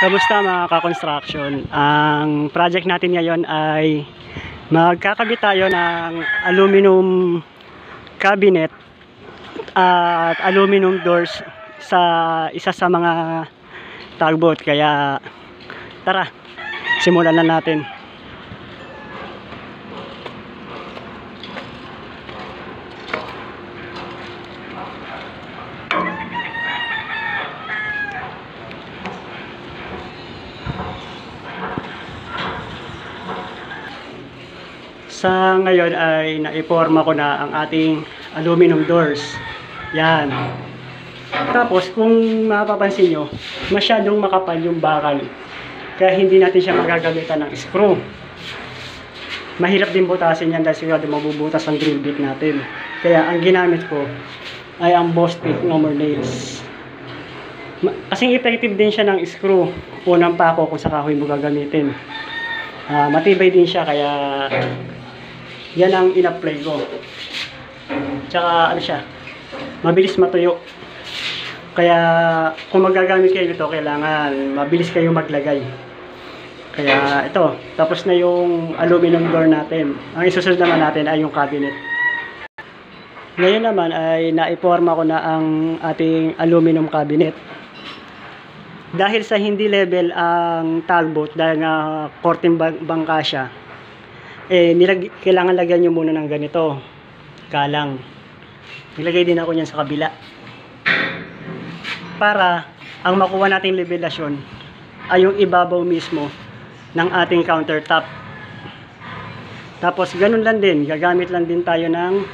Kamusta mga ka-construction? Ang project natin ngayon ay magkakabit tayo ng aluminum cabinet at aluminum doors sa isa sa mga tugboat. Kaya tara, simulan na natin. Sa ngayon ay naiporma ko na ang ating aluminum doors. Yan. Tapos kung mapapansin nyo, masyadong makapal yung bakal. Kaya hindi natin siya magagamitan ng screw. Mahirap din butasin yan dahil sigurado mabubutas ang drill bit natin. Kaya ang ginamit ko ay ang Bostik number nails. Kasing effective din siya ng screw. Unang pako kung sa kahoy mo gagamitin. Matibay din siya kaya yan ang in-apply ko. Tsaka ano siya, mabilis matuyo. Kaya kung magagamit kayo nito, kailangan mabilis kayong maglagay. Kaya ito, tapos na yung aluminum door natin. Ang isusunod naman natin ay yung cabinet. Ngayon naman ay naiporma ko na ang ating aluminum cabinet. Dahil sa hindi level ang tugboat, dahil nga korteng bangka siya, kailangan lagyan nyo muna ng ganito kalang. Nilagay din ako niyan sa kabila para ang makuha nating levelasyon ay yung ibabaw mismo ng ating countertop. Tapos ganun lang din, gagamit lang din tayo ng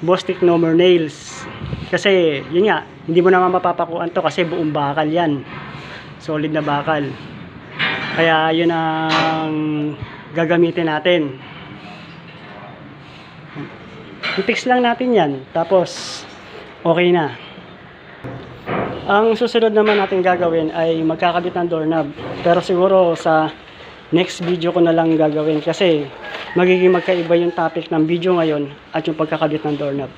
Bostik number nails kasi yun nga, hindi mo naman mapapakuan to kasi buong bakal yan, solid na bakal. Kaya yun ang gagamitin natin. I-fix lang natin yan, tapos okay na. Ang susunod naman natin gagawin ay magkakabit ng doorknob, pero siguro sa next video ko na lang gagawin kasi magiging magkaiba yung topic ng video ngayon at yung pagkakabit ng doorknob.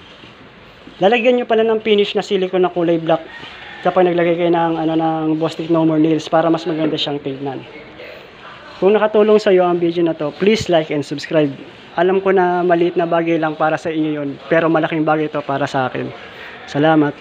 Lalagyan nyo pala ng finish na silicone na kulay black kapag naglagay kayo ng, ng Bostik number nails para mas maganda siyang tignan. Kung nakatulong sa iyo ang video na to, please like and subscribe. Alam ko na maliit na bagay lang para sa inyo yun, pero malaking bagay ito para sa akin. Salamat.